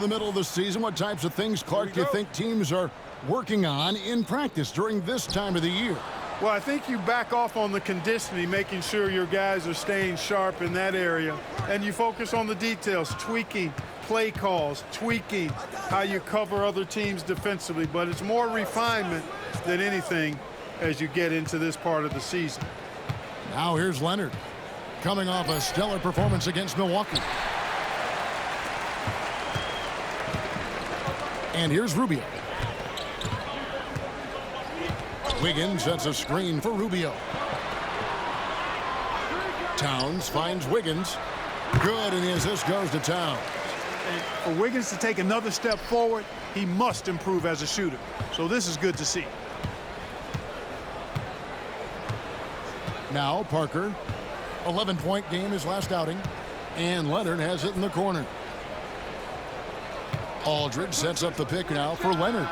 the middle of the season. What types of things, Clark, do you think teams are working on in practice during this time of the year? Well, I think you back off on the conditioning, making sure your guys are staying sharp in that area, and you focus on the details, tweaking play calls, tweaking how you cover other teams defensively. But it's more refinement than anything as you get into this part of the season. Now here's Leonard, coming off a stellar performance against Milwaukee. And here's Rubio. Wiggins sets a screen for Rubio. Towns finds Wiggins. Good, and the assist goes to Towns. And for Wiggins to take another step forward, he must improve as a shooter. So this is good to see. Now Parker. 11-point game his last outing. And Leonard has it in the corner. Aldridge sets up the pick now for Leonard.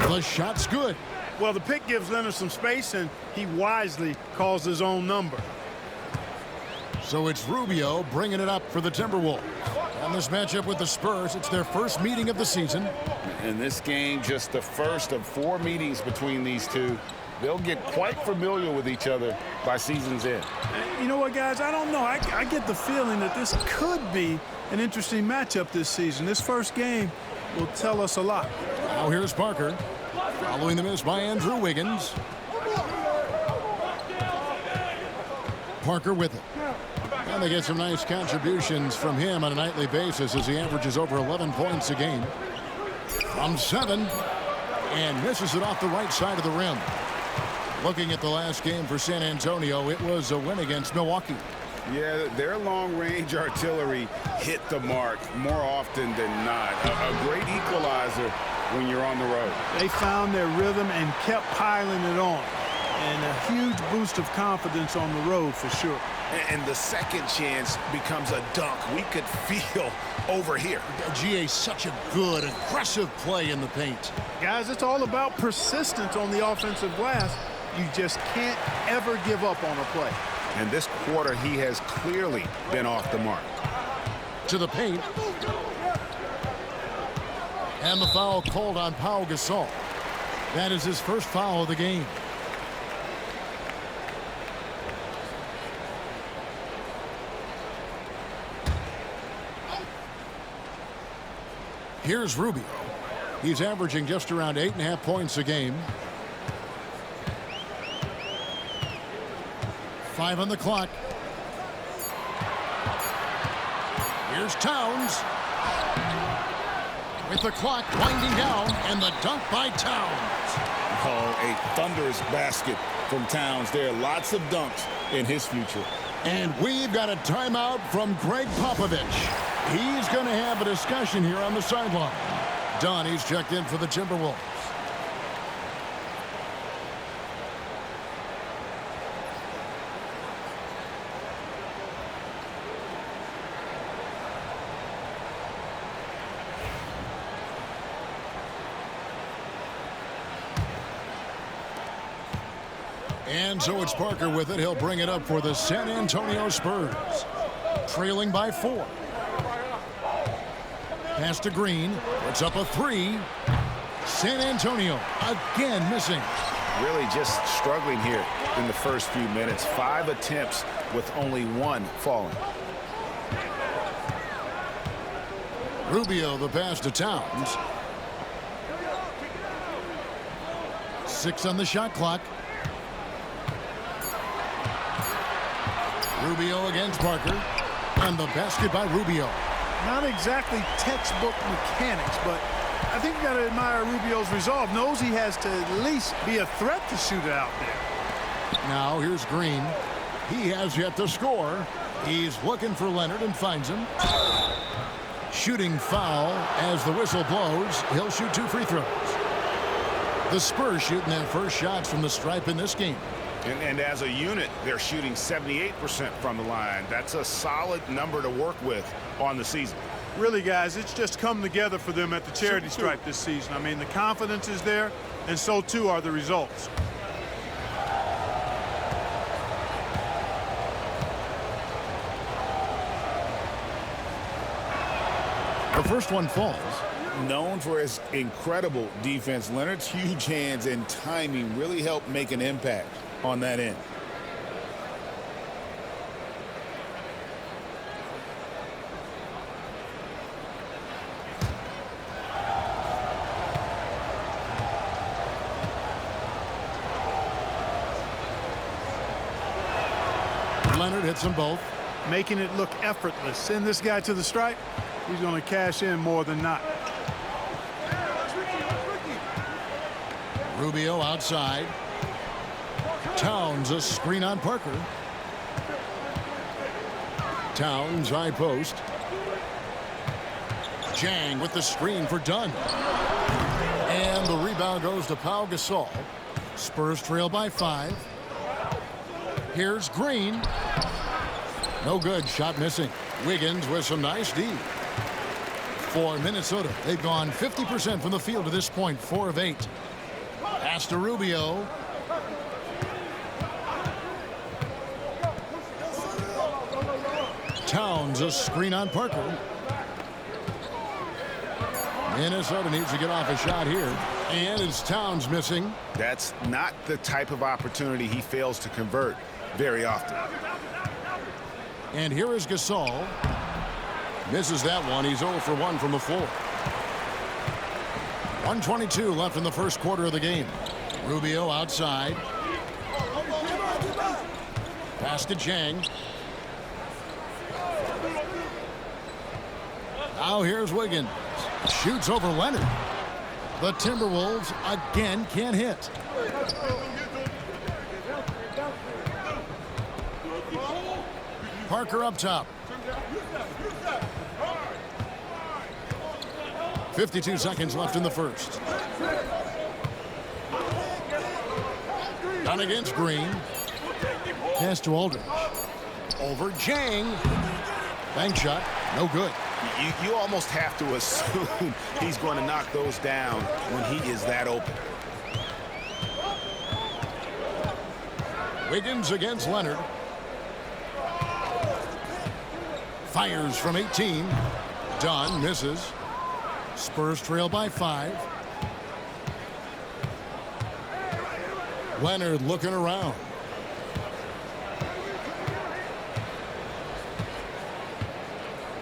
The shot's good. Well, the pick gives Leonard some space, and he wisely calls his own number. So it's Rubio bringing it up for the Timberwolves. On this matchup with the Spurs, it's their first meeting of the season. In this game, just the first of 4 meetings between these two. They'll get quite familiar with each other by season's end. You know what, guys? I don't know. I get the feeling that this could be an interesting matchup this season. This first game will tell us a lot. Now here's Parker. Following the miss by Andrew Wiggins. Parker with it. And they get some nice contributions from him on a nightly basis as he averages over 11 points a game. From 7. And misses it off the right side of the rim. Looking at the last game for San Antonio, it was a win against Milwaukee. Yeah, their long-range artillery hit the mark more often than not. A great equalizer when you're on the road. They found their rhythm and kept piling it on. And a huge boost of confidence on the road for sure. And the second chance becomes a dunk. We could feel over here. GA, such a good, aggressive play in the paint. Guys, it's all about persistence on the offensive glass. You just can't ever give up on a play. And this quarter, he has clearly been off the mark. To the paint. And the foul called on Pau Gasol. That is his first foul of the game. Here's Rubio. He's averaging just around 8.5 points a game. 5 on the clock. Here's Towns. With the clock winding down, and the dunk by Towns. Oh, a thunderous basket from Towns there. Lots of dunks in his future. And we've got a timeout from Greg Popovich. He's going to have a discussion here on the sideline. Donnie's checked in for the Timberwolves. And so it's Parker with it. He'll bring it up for the San Antonio Spurs. Trailing by 4. Pass to Green. Puts up a 3. San Antonio again missing. Really just struggling here in the first few minutes. 5 attempts with only 1 falling. Rubio the pass to Towns. 6 on the shot clock. Rubio against Parker. And the basket by Rubio. Not exactly textbook mechanics, but I think you got to admire Rubio's resolve. Knows he has to at least be a threat to shoot it out there. Now here's Green. He has yet to score. He's looking for Leonard and finds him. Shooting foul as the whistle blows. He'll shoot 2 free throws. The Spurs shooting their first shots from the stripe in this game. And as a unit, they're shooting 78% from the line. That's a solid number to work with on the season. Really, guys, it's just come together for them at the charity stripe this season. I mean, the confidence is there, and so too are the results. The first one falls. Known for his incredible defense, Leonard's huge hands and timing really helped make an impact on that end. Leonard hits them both. Making it look effortless. Send this guy to the stripe. He's going to cash in more than not. Rubio outside. Towns a screen on Parker. Towns high post. Jang with the screen for Dunn. And the rebound goes to Pau Gasol. Spurs trail by 5. Here's Green. No good. Shot missing. Wiggins with some nice D. For Minnesota, they've gone 50% from the field to this point, 4 of 8. Pass to Rubio. Towns a screen on Parker. Minnesota needs to get off a shot here. And it's Towns missing. That's not the type of opportunity he fails to convert very often. And here is Gasol. Misses that one. He's 0 for 1 from the floor. 1:22 left in the first quarter of the game. Rubio outside. Pass to Jang. Now here's Wiggins. Shoots over Leonard. The Timberwolves again can't hit. Parker up top. 52 seconds left in the first. Done against Green. Pass to Aldridge. Over Jang. Bank shot. No good. You almost have to assume he's going to knock those down when he is that open. Wiggins against Leonard. Fires from 18. Dunn misses. Spurs trail by 5. Leonard looking around.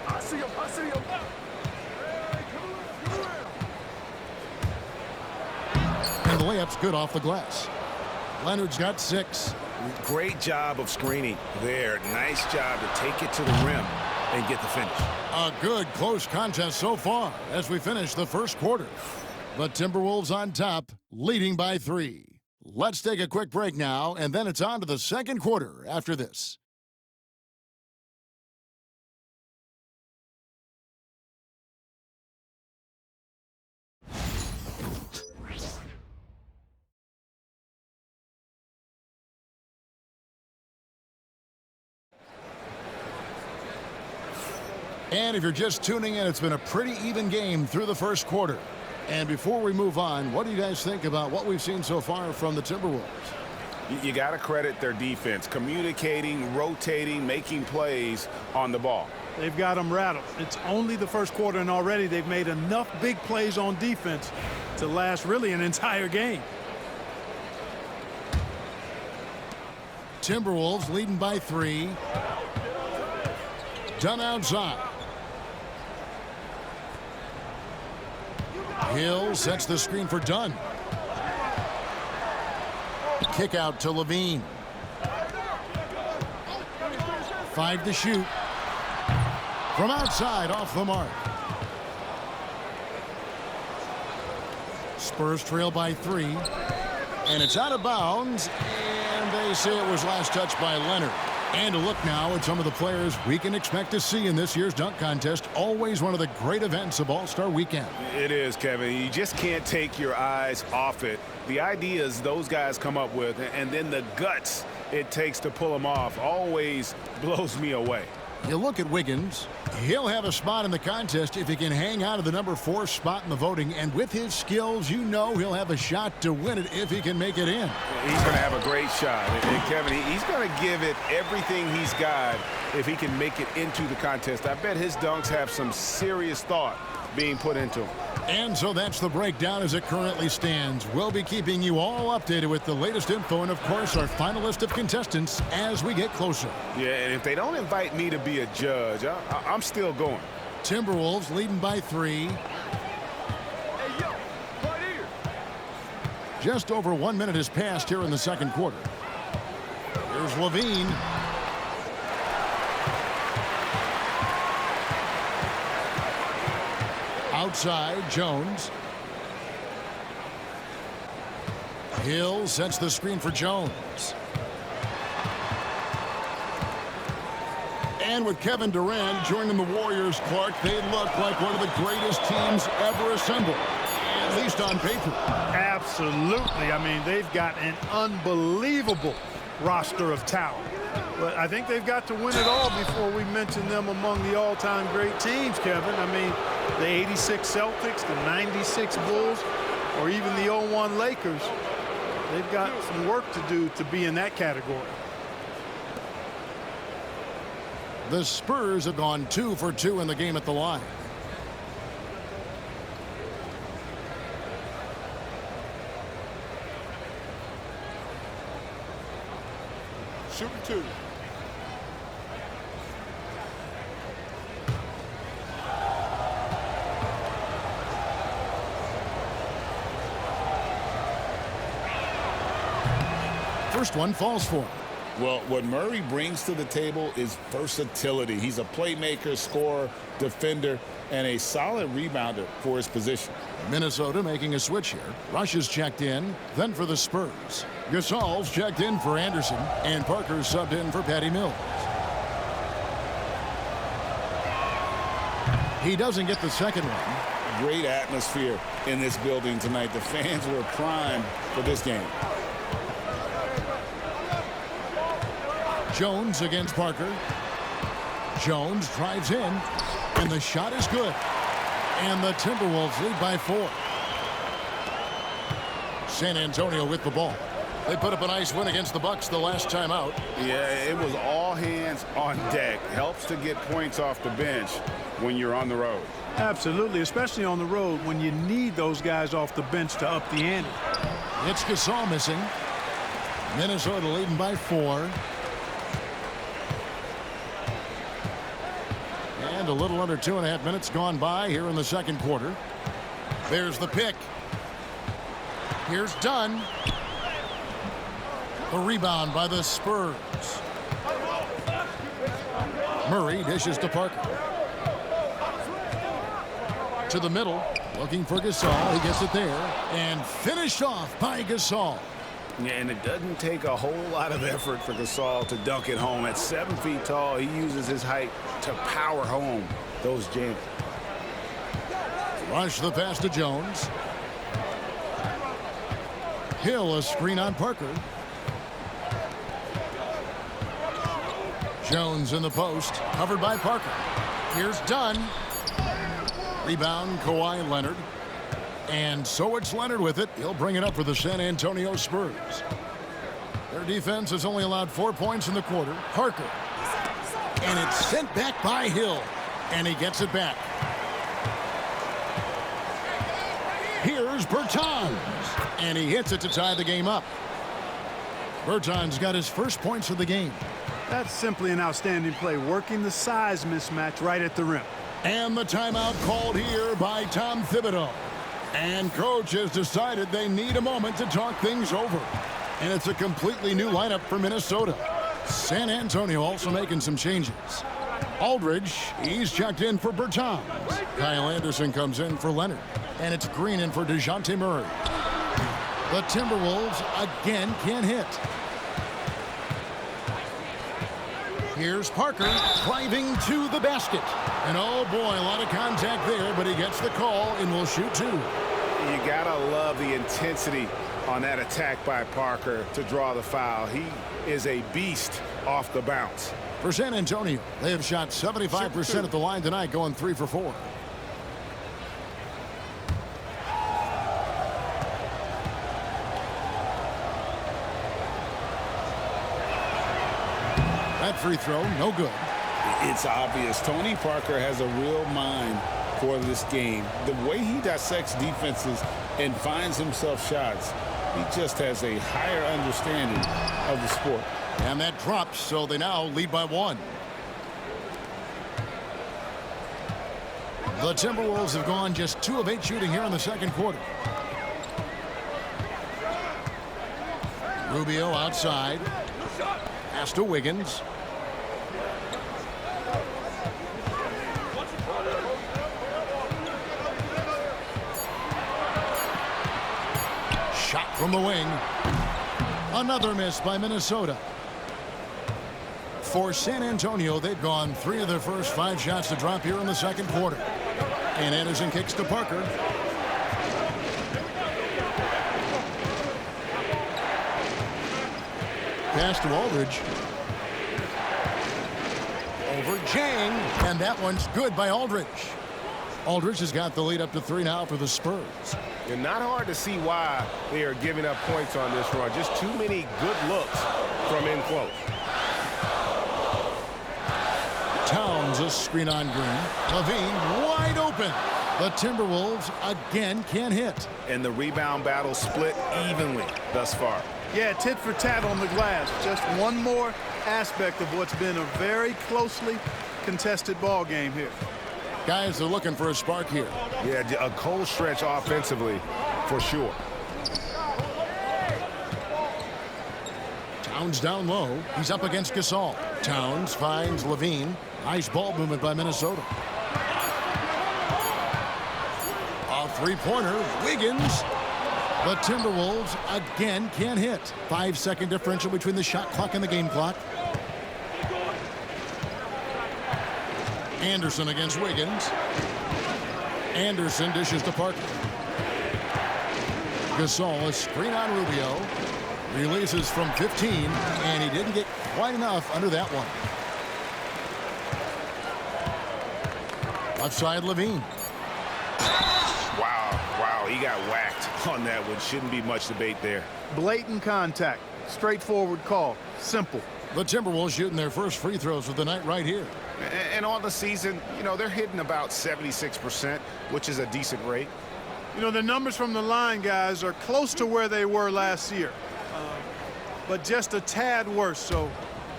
I see him. And the layup's good off the glass. Leonard's got 6. Great job of screening there. Nice job to take it to the rim and get the finish. A good close contest so far as we finish the first quarter. The Timberwolves on top, leading by 3. Let's take a quick break now, and then it's on to the second quarter after this. And if you're just tuning in, it's been a pretty even game through the first quarter. And before we move on, what do you guys think about what we've seen so far from the Timberwolves? You got to credit their defense, communicating, rotating, making plays on the ball. They've got them rattled. It's only the first quarter, and already they've made enough big plays on defense to last really an entire game. Timberwolves leading by 3. Dunn outside. Hill sets the screen for Dunn. Kick out to Levine. 5 to shoot. From outside, off the mark. Spurs trail by 3. And it's out of bounds. And they say it was last touched by Leonard. And a look now at some of the players we can expect to see in this year's dunk contest. Always one of the great events of All-Star Weekend. It is, Kevin. You just can't take your eyes off it. The ideas those guys come up with, and then the guts it takes to pull them off, always blows me away. You look at Wiggins. He'll have a spot in the contest if he can hang out of the number 4 spot in the voting. And with his skills, you know he'll have a shot to win it if he can make it in. He's going to have a great shot. And Kevin, he's going to give it everything he's got if he can make it into the contest. I bet his dunks have some serious thought being put into him. And so that's the breakdown as it currently stands. We'll be keeping you all updated with the latest info and, of course, our final list of contestants as we get closer. Yeah, and if they don't invite me to be a judge, I'm still going. Timberwolves leading by 3. Just over 1 minute has passed here in the second quarter. Here's Levine. Outside, Jones. Hill sets the screen for Jones. And with Kevin Durant joining the Warriors, Clark, they look like one of the greatest teams ever assembled, at least on paper. Absolutely. I mean, they've got an unbelievable roster of talent. But I think they've got to win it all before we mention them among the all-time great teams, Kevin. I mean, the 86 Celtics, the 96 Bulls, or even the 01 Lakers. They've got some work to do to be in that category. The Spurs have gone 2 for 2 in the game at the line. Shooting 2. First one falls for him. Well, what Murray brings to the table is versatility. He's a playmaker, scorer, defender, and a solid rebounder for his position. Minnesota making a switch here. Rush is checked in, then for the Spurs. Gasol's checked in for Anderson, and Parker's subbed in for Patty Mills. He doesn't get the second one. Great atmosphere in this building tonight. The fans were primed for this game. Jones against Parker. Jones drives in, and the shot is good. And the Timberwolves lead by 4. San Antonio with the ball. They put up a nice win against the Bucks the last time out. Yeah, it was all hands on deck. Helps to get points off the bench when you're on the road. Absolutely, especially on the road when you need those guys off the bench to up the ante. It's Gasol missing. Minnesota leading by 4. And a little under 2.5 minutes gone by here in the second quarter. There's the pick. Here's Dunn. The rebound by the Spurs. Murray dishes to Parker. To the middle, looking for Gasol. He gets it there. And finished off by Gasol. Yeah, and it doesn't take a whole lot of effort for Gasol to dunk it home. At 7 feet tall, he uses his height to power home those jams. Rush the pass to Jones. Hill a screen on Parker. Jones in the post, covered by Parker. Here's Dunn. Rebound, Kawhi Leonard. And so it's Leonard with it. He'll bring it up for the San Antonio Spurs. Their defense has only allowed 4 points in the quarter. Parker. And it's sent back by Hill. And he gets it back. Here's Bertans. And he hits it to tie the game up. Bertans got his first points of the game. That's simply an outstanding play, working the size mismatch right at the rim. And the timeout called here by Tom Thibodeau. And coach has decided they need a moment to talk things over. And it's a completely new lineup for Minnesota. San Antonio also making some changes. Aldridge, he's checked in for Bertans. Kyle Anderson comes in for Leonard. And it's Green in for DeJounte Murray. The Timberwolves again can't hit. Here's Parker driving to the basket. And oh boy, a lot of contact there, but he gets the call and will shoot 2. You gotta love the intensity on that attack by Parker to draw the foul. He is a beast off the bounce. For San Antonio, they have shot 75% at the line tonight, going 3 for 4. That free throw, no good. It's obvious. Tony Parker has a real mind for this game. The way he dissects defenses and finds himself shots, he just has a higher understanding of the sport. And that drops, so they now lead by 1. The Timberwolves have gone just 2 of 8 shooting here in the second quarter. Rubio outside. Pass to Wiggins. Shot from the wing. Another miss by Minnesota. For San Antonio, they've gone 3 of their first 5 shots to drop here in the second quarter. And Anderson kicks to Parker. Pass to Aldridge. Over Chang. And that one's good by Aldridge. Aldridge has got the lead up to 3 now for the Spurs. And not hard to see why they are giving up points on this run. Just too many good looks from in close. Towns a screen on Green. Levine wide open. The Timberwolves again can't hit. And the rebound battle split evenly thus far. Yeah, tit for tat on the glass. Just one more aspect of what's been a very closely contested ball game here. Guys are looking for a spark here. Yeah, a cold stretch offensively for sure. Towns down low. He's up against Gasol. Towns finds Levine. Nice ball movement by Minnesota. A three-pointer. Wiggins. The Timberwolves again can't hit. 5-second differential between the shot clock and the game clock. Anderson against Wiggins. Anderson dishes to Parker. Gasol, a screen on Rubio. Releases from 15, and he didn't get quite enough under that one. Left side, Levine. Wow, he got whacked on that one. Shouldn't be much debate there. Blatant contact. Straightforward call. Simple. The Timberwolves shooting their first free throws of the night right here. And on the season, you know, they're hitting about 76%, which is a decent rate. You know, the numbers from the line, guys, are close to where they were last year. But just a tad worse, so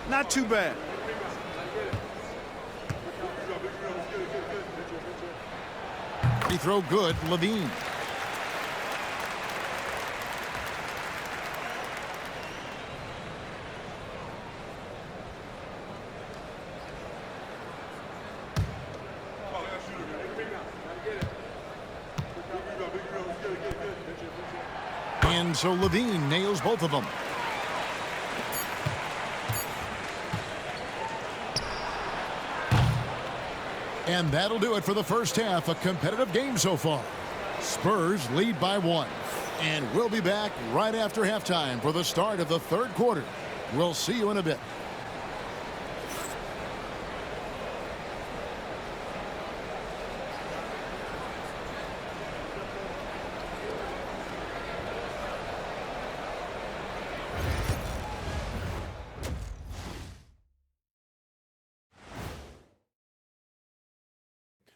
not too bad. Free throw good, Levine. And so Levine nails both of them. And that'll do it for the first half. A competitive game so far. Spurs lead by 1. And we'll be back right after halftime for the start of the third quarter. We'll see you in a bit.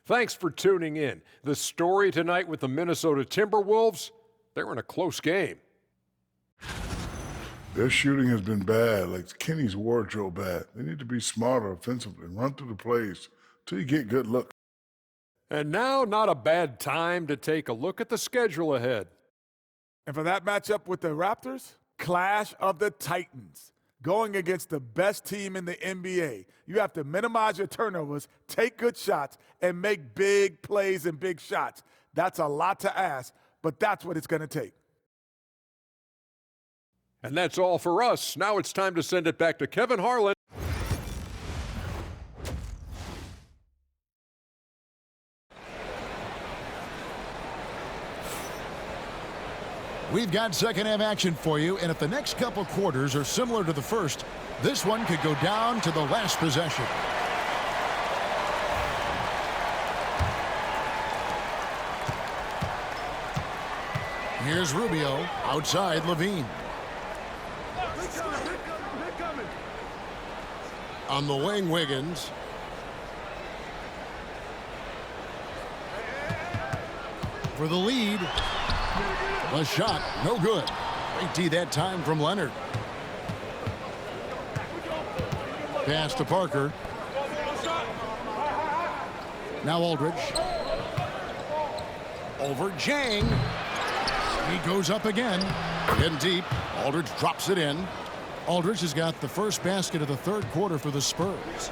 Thanks for tuning in. The story tonight with the Minnesota Timberwolves, they're in a close game. Their shooting has been bad, like Kenny's wardrobe bad. They need to be smarter offensively and run through the plays till you get good looks. And now, not a bad time to take a look at the schedule ahead. And for that matchup with the Raptors, Clash of the Titans. Going against the best team in the NBA, you have to minimize your turnovers, take good shots, and make big plays and big shots. That's a lot to ask, but that's what it's going to take. And that's all for us. Now it's time to send it back to Kevin Harlan. We've got second half action for you, and if the next couple quarters are similar to the first, this one could go down to the last possession. Here's Rubio, outside Levine. On the wing, Wiggins. For the lead. A shot, no good. Great D that time from Leonard. Pass to Parker. Now Aldridge. Over Jang. He goes up again. In deep. Aldridge drops it in. Aldridge has got the first basket of the third quarter for the Spurs.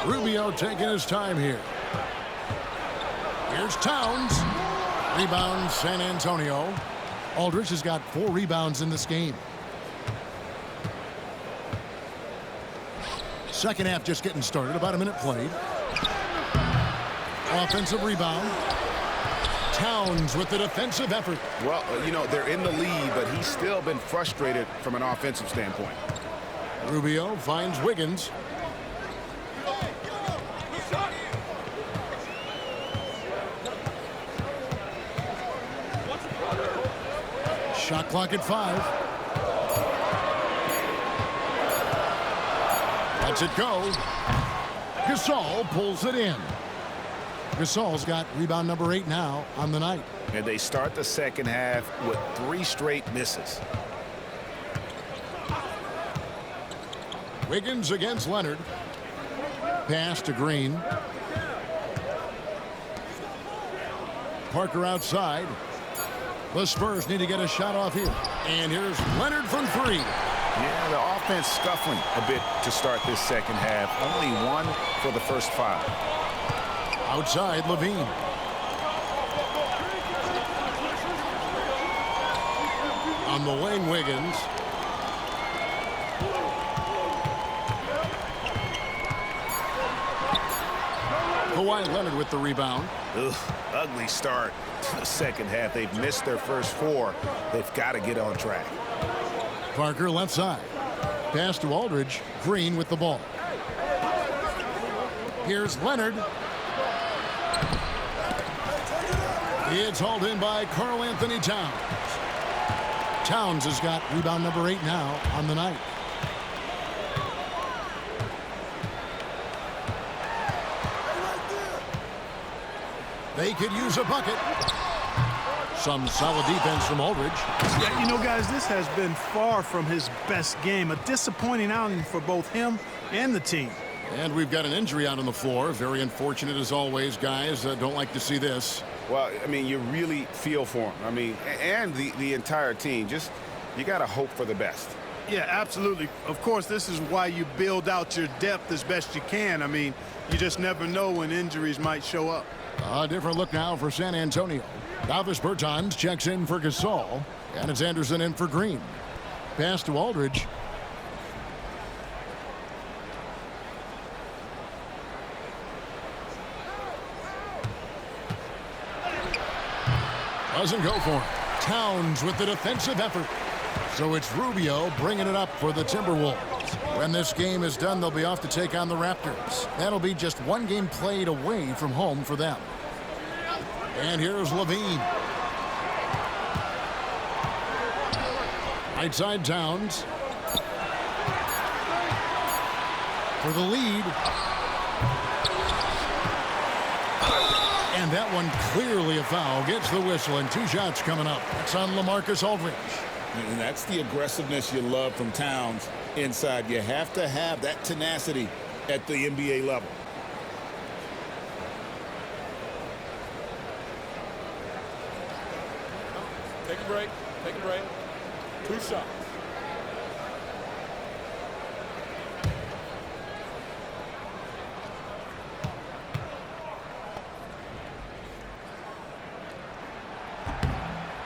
Rubio taking his time here. Here's Towns. Rebound San Antonio. Aldridge has got 4 rebounds in this game. Second half just getting started. About a minute played. Offensive rebound. Towns with the defensive effort. Well, you know, they're in the lead, but he's still been frustrated from an offensive standpoint. Rubio finds Wiggins. Shot clock at 5. Lets it go. Gasol pulls it in. Gasol's got rebound number 8 now on the night. And they start the second half with 3 straight misses. Wiggins against Leonard. Pass to Green. Parker outside. The Spurs need to get a shot off here. And here's Leonard from 3. Yeah, the offense scuffling a bit to start this second half. Only 1 for the first 5. Outside, Levine. On the lane, Wiggins. Kawhi Leonard with the rebound. Ugh, ugly start to the second half. They've missed their first 4. They've got to get on track. Parker left side. Pass to Aldridge. Green with the ball. Here's Leonard. It's hauled in by Karl Anthony Towns. Towns has got rebound number 8 now on the night. They could use a bucket. Some solid defense from Aldridge. Yeah, you know, guys, this has been far from his best game. A disappointing outing for both him and the team. And we've got an injury out on the floor. Very unfortunate as always, guys. Don't like to see this. Well, I mean, you really feel for him. I mean, and the entire team. Just, you got to hope for the best. Yeah, absolutely. Of course, this is why you build out your depth as best you can. I mean, you just never know when injuries might show up. A different look now for San Antonio. Davis Bertans checks in for Gasol. And it's Anderson in for Green. Pass to Aldridge. Doesn't go for it. Towns with the defensive effort. So it's Rubio bringing it up for the Timberwolves. When this game is done, they'll be off to take on the Raptors. That'll be just 1 game played away from home for them. And here's Levine. Right side Towns. For the lead. And that one clearly a foul. Gets the whistle and 2 shots coming up. That's on LaMarcus Aldridge. And that's the aggressiveness you love from Towns inside. You have to have that tenacity at the NBA level. Take a break. Take a break. 2 shots.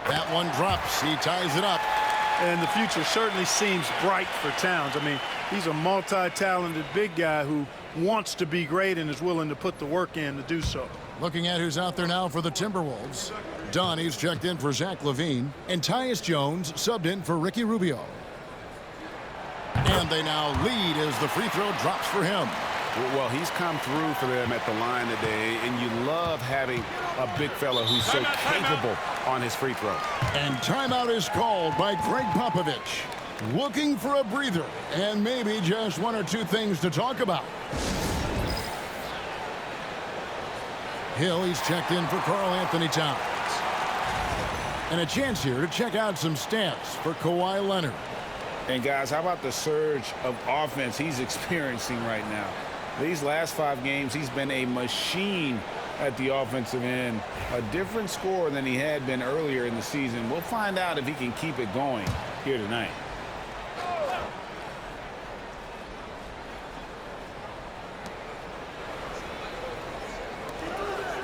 That one drops. He ties it up. And the future certainly seems bright for Towns. I mean, he's a multi-talented big guy who wants to be great and is willing to put the work in to do so. Looking at who's out there now for the Timberwolves. Donnie's checked in for Zach LaVine. And Tyus Jones subbed in for Ricky Rubio. And they now lead as the free throw drops for him. Well, he's come through for them at the line today, and you love having a big fella who's so capable on his free throw. And timeout is called by Greg Popovich. Looking for a breather and maybe just 1 or 2 things to talk about. Hill, he's checked in for Karl Anthony Towns. And a chance here to check out some stats for Kawhi Leonard. And guys, how about the surge of offense he's experiencing right now? These last 5 games, he's been a machine at the offensive end. A different score than he had been earlier in the season. We'll find out if he can keep it going here tonight.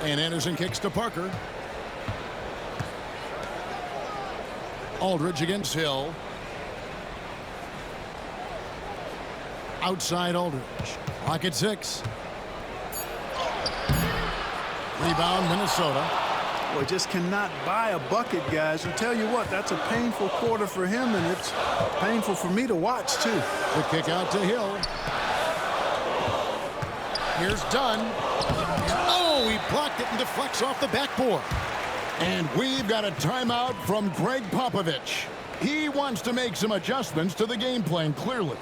And Anderson kicks to Parker. Aldridge against Hill. Outside Aldridge. Clock at 6. Rebound Minnesota. Boy, just cannot buy a bucket, guys. And tell you what, that's a painful quarter for him, and it's painful for me to watch, too. The kick out to Hill. Here's Dunn. Oh, he blocked it and deflects off the backboard. And we've got a timeout from Greg Popovich. He wants to make some adjustments to the game plan, clearly.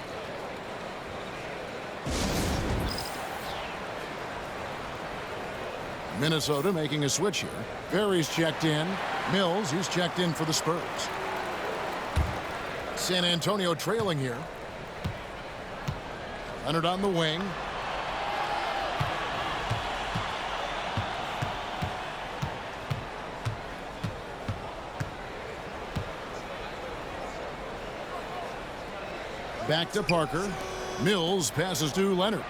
Minnesota making a switch here. Perry's checked in. Mills, he's checked in for the Spurs. San Antonio trailing here. Leonard on the wing. Back to Parker. Mills passes to Leonard.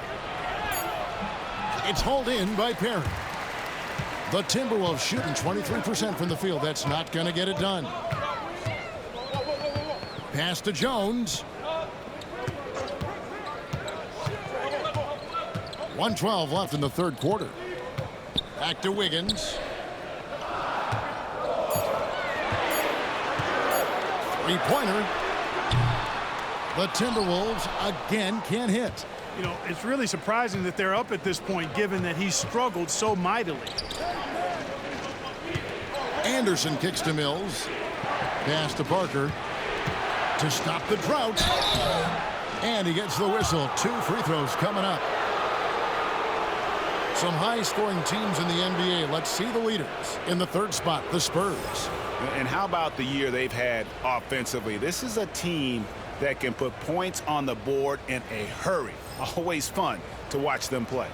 It's hauled in by Perry. The Timberwolves shooting 23% from the field. That's not going to get it done. Pass to Jones. 1:12 left in the third quarter. Back to Wiggins. Three-pointer. The Timberwolves again can't hit. You know, it's really surprising that they're up at this point, given that he's struggled so mightily. Anderson kicks to Mills. Pass to Parker to stop the drought. And he gets the whistle. 2 free throws coming up. Some high-scoring teams in the NBA. Let's see the leaders. In the third spot, the Spurs. And how about the year they've had offensively? This is a team that can put points on the board in a hurry. Always fun to watch them play.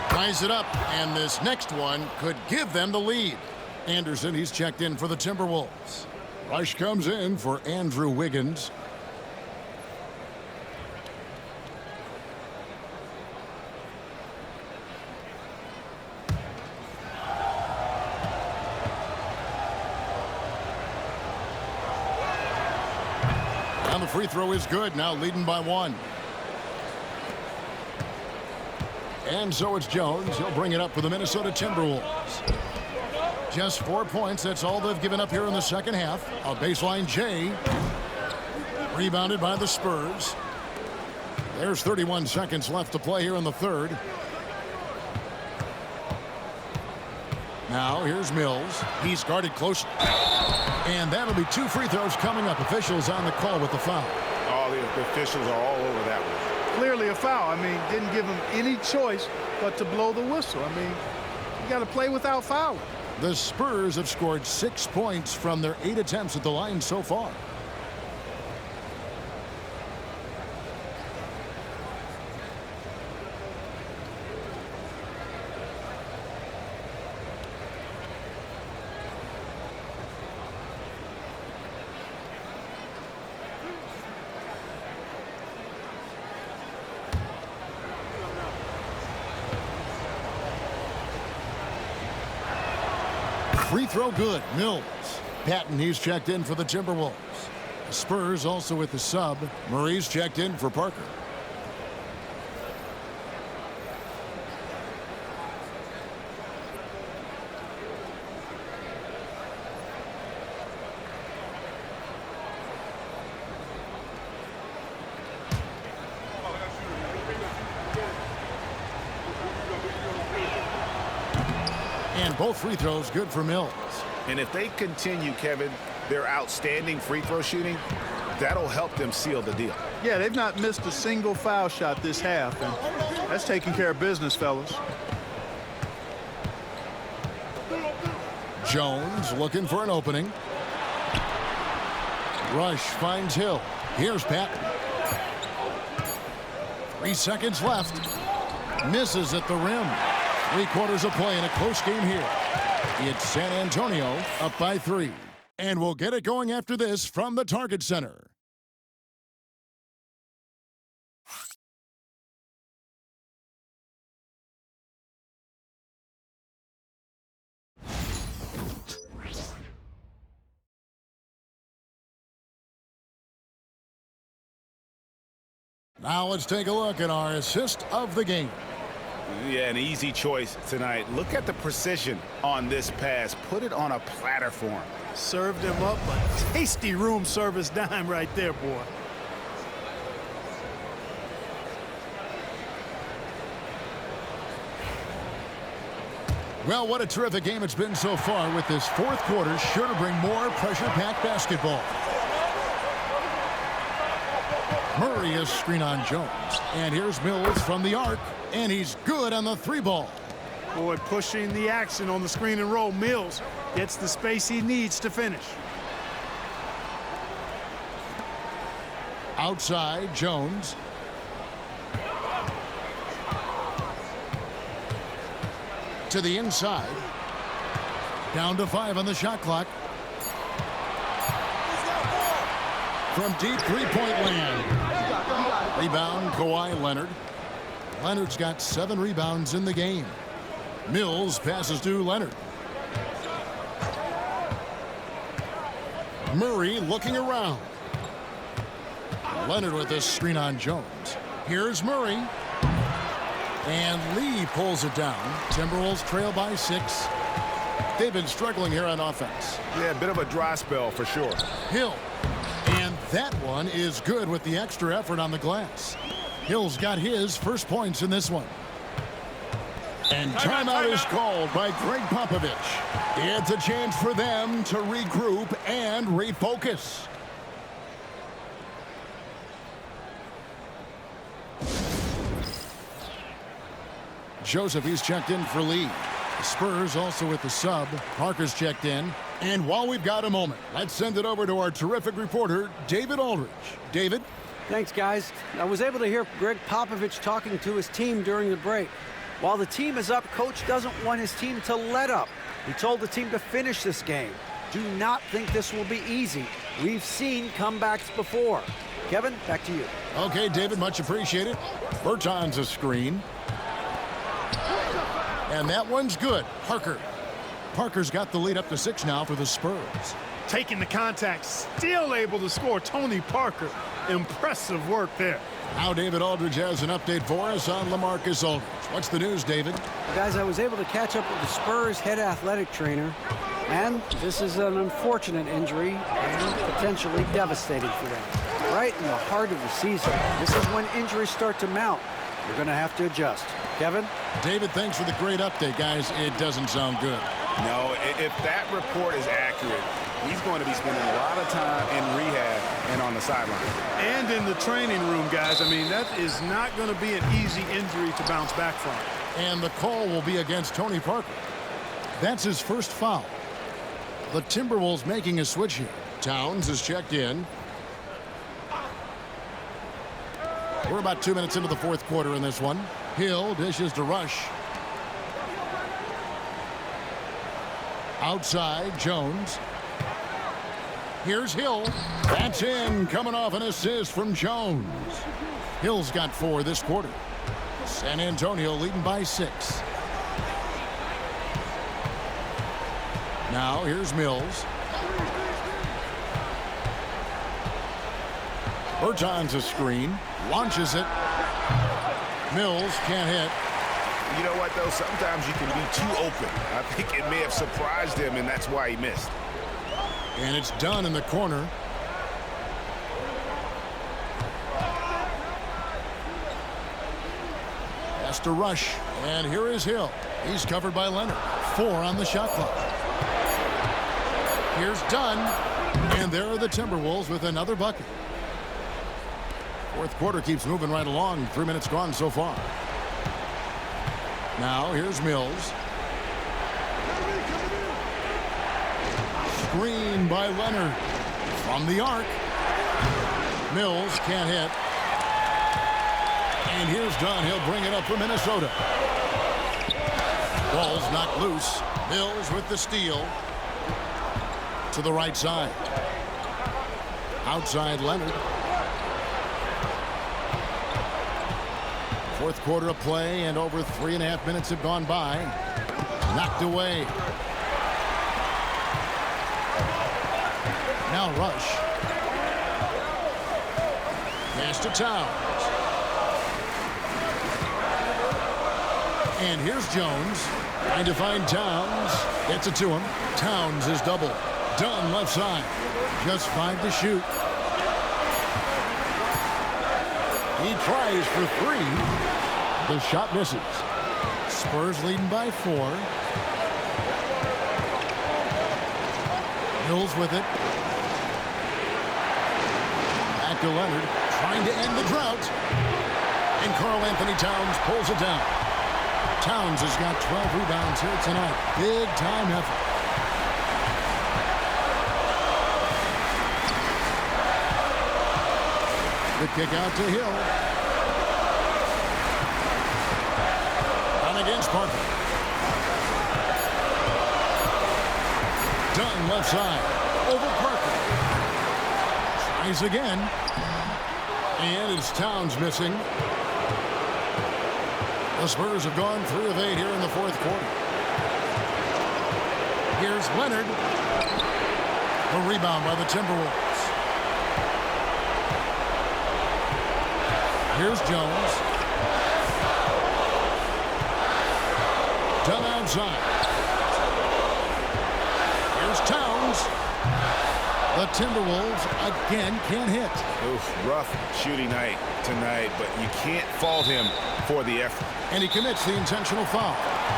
Ties it up, and this next one could give them the lead. Anderson, he's checked in for the Timberwolves. Rush comes in for Andrew Wiggins. And the free throw is good, now leading by 1. And so it's Jones. He'll bring it up for the Minnesota Timberwolves. Just 4 points. That's all they've given up here in the second half. A baseline J. Rebounded by the Spurs. There's 31 seconds left to play here in the third. Now here's Mills. He's guarded close. And that'll be 2 free throws coming up. Officials on the call with the foul. All the officials are all over that one. Clearly a foul. I mean, didn't give him any choice but to blow the whistle. I mean, you got to play without fouling. The Spurs have scored 6 points from their 8 attempts at the line so far. Free throw good. Mills. Patton, he's checked in for the Timberwolves. The Spurs also with the sub. Murray's checked in for Parker. And both free throws good for Mills. And if they continue, Kevin, their outstanding free throw shooting, that'll help them seal the deal. Yeah, they've not missed a single foul shot this half, and that's taking care of business, fellas. Jones looking for an opening. Rush finds Hill. Here's Patton. 3 seconds left. Misses at the rim. 3/4 of play in a close game here. It's San Antonio up by 3. And we'll get it going after this from the Target Center. Now let's take a look at our assist of the game. Yeah, an easy choice tonight. Look at the precision on this pass. Put it on a platter for him. Served him up a tasty room service dime right there, boy. Well, what a terrific game it's been so far, with this fourth quarter sure to bring more pressure-packed basketball. Murray is screen on Jones. And here's Mills from the arc. And he's good on the 3-ball. Boy, pushing the action on the screen and roll. Mills gets the space he needs to finish. Outside, Jones. To the inside. Down to 5 on the shot clock. From deep three-point land. Rebound, Kawhi Leonard. Leonard's got 7 rebounds in the game. Mills passes to Leonard. Murray looking around. Leonard with a screen on Jones. Here's Murray. And Lee pulls it down. Timberwolves trail by 6. They've been struggling here on offense. Yeah, a bit of a dry spell for sure. Hill. And that one is good with the extra effort on the glass. Hill's got his first points in this one. And timeout is called by Greg Popovich. It's a chance for them to regroup and refocus. Joseph, he's checked in for Lee. The Spurs also with the sub. Parker's checked in. And while we've got a moment, let's send it over to our terrific reporter, David Aldridge. David? Thanks, guys. I was able to hear Greg Popovich talking to his team during the break. While the team is up, Coach doesn't want his team to let up. He told the team to finish this game. Do not think this will be easy. We've seen comebacks before. Kevin, back to you. Okay, David, much appreciated. Berton's a screen. And that one's good. Parker. Parker's got the lead up to 6 now for the Spurs. Taking the contact, still able to score. Tony Parker. Impressive work there. Now David Aldridge has an update for us on LaMarcus Aldridge. What's the news, David? Guys, I was able to catch up with the Spurs head athletic trainer, and this is an unfortunate injury and potentially devastating for them. Right in the heart of the season. This is when injuries start to mount. You're going to have to adjust. Kevin? David, thanks for the great update, guys. It doesn't sound good. No, if that report is accurate, he's going to be spending a lot of time in rehab and on the sideline. And in the training room, guys. I mean, that is not going to be an easy injury to bounce back from. And the call will be against Tony Parker. That's his first foul. The Timberwolves making a switch here. Towns is checked in. We're about 2 minutes into the fourth quarter in this one. Hill dishes to Rush. Outside, Jones. Here's Hill. That's in, coming off an assist from Jones. Hill's got 4 this quarter. San Antonio leading by 6. Now here's Mills. Berton's a screen. Launches it. Mills can't hit. You know what, though? Sometimes you can be too open. I think it may have surprised him, and that's why he missed. And it's done in the corner. Has to Rush. And here is Hill. He's covered by Leonard. 4 on the shot clock. Here's Dunn. there are the Timberwolves with another bucket. Fourth quarter keeps moving right along. 3 minutes gone so far. Now here's Mills. Screen by Leonard. From the arc. Mills can't hit. And here's Dunn. He'll bring it up for Minnesota. Ball's knocked loose. Mills with the steal. To the right side. Outside Leonard. Fourth quarter of play, and over 3.5 minutes have gone by. Knocked away. Now Rush. Pass to Towns. And here's Jones. Trying to find Towns. Gets it to him. Towns is double. Dunn left side. Just 5 to shoot. He tries for 3. The shot misses. Spurs leading by 4. Mills with it. Back to Leonard. Trying to end the drought. And Karl Anthony Towns pulls it down. Towns has got 12 rebounds here tonight. Big time effort. The kick out to Hill. On against Parker. Dunn left side. Over Parker. Tries again. And it's Towns missing. The Spurs have gone 3 of 8 here in the fourth quarter. Here's Leonard. A rebound by the Timberwolves. Here's Jones. Dunn outside. Here's Towns. The Timberwolves again can't hit. Oof, rough shooting night tonight, but you can't fault him for the effort. And he commits the intentional foul.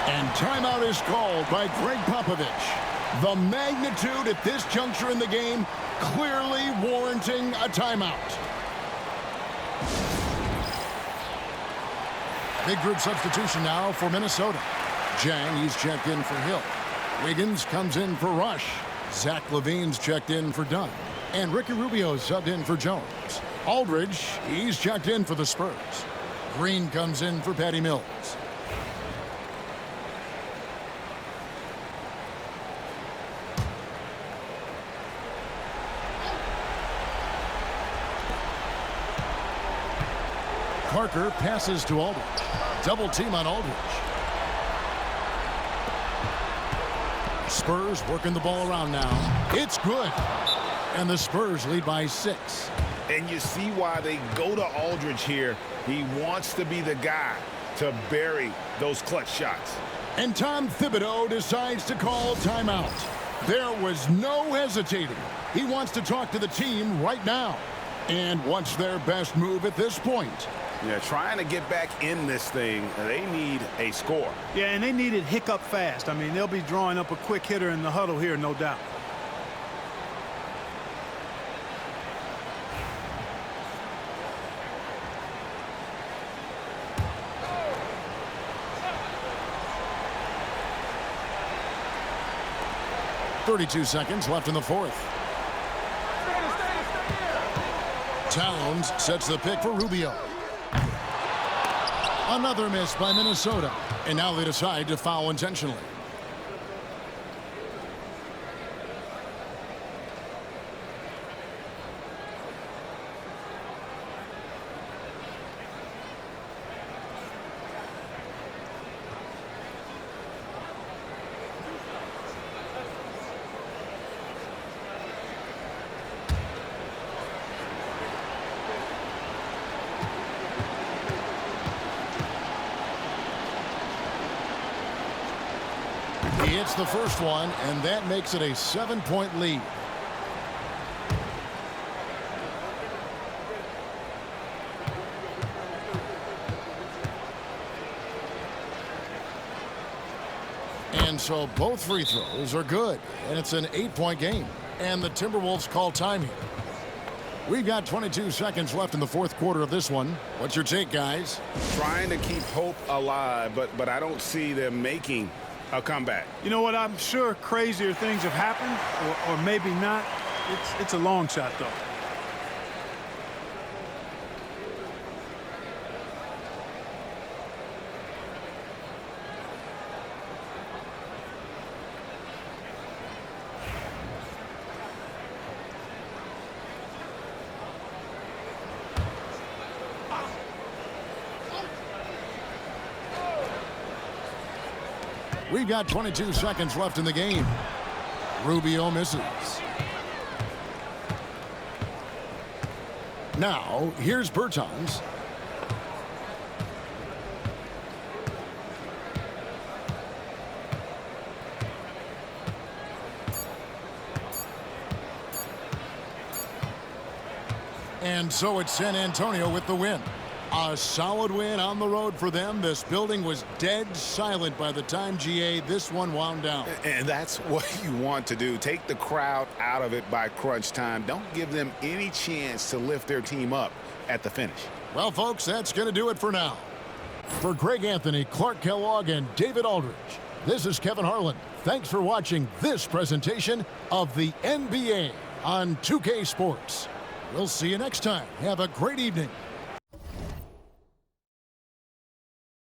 And timeout is called by Greg Popovich. The magnitude at this juncture in the game clearly warranting a timeout. Big group substitution now for Minnesota. Jang, he's checked in for Hill. Wiggins comes in for Rush. Zach LaVine's checked in for Dunn. And Ricky Rubio's subbed in for Jones. Aldridge, he's checked in for the Spurs. Green comes in for Patty Mills. Parker passes to Aldridge. Double team on Aldridge. Spurs working the ball around now. It's good. And the Spurs lead by 6. And you see why they go to Aldridge here. He wants to be the guy to bury those clutch shots. And Tom Thibodeau decides to call timeout. There was no hesitating. He wants to talk to the team right now. And what's their best move at this point? Yeah, trying to get back in this thing, they need a score. Yeah, and they need it hiccup fast. I mean, they'll be drawing up a quick hitter in the huddle here, no doubt. .32 seconds left in the fourth. Towns sets the pick for Rubio. Another miss by Minnesota. And now they decide to foul intentionally. He hits the first one, and that makes it a 7-point lead. And so both free throws are good, and it's an 8-point game. And the Timberwolves call time here. We've got 22 seconds left in the fourth quarter of this one. What's your take, guys? Trying to keep hope alive, but I don't see them making a comeback. You know what? I'm sure crazier things have happened, or maybe not. It's a long shot, though. We've got 22 seconds left in the game. Rubio misses. Now, here's Bertans. And so it's San Antonio with the win. A solid win on the road for them. This building was dead silent by the time, GA, this one wound down. And that's what you want to do. Take the crowd out of it by crunch time. Don't give them any chance to lift their team up at the finish. Well, folks, that's going to do it for now. For Greg Anthony, Clark Kellogg, and David Aldridge, this is Kevin Harlan. Thanks for watching this presentation of the NBA on 2K Sports. We'll see you next time. Have a great evening.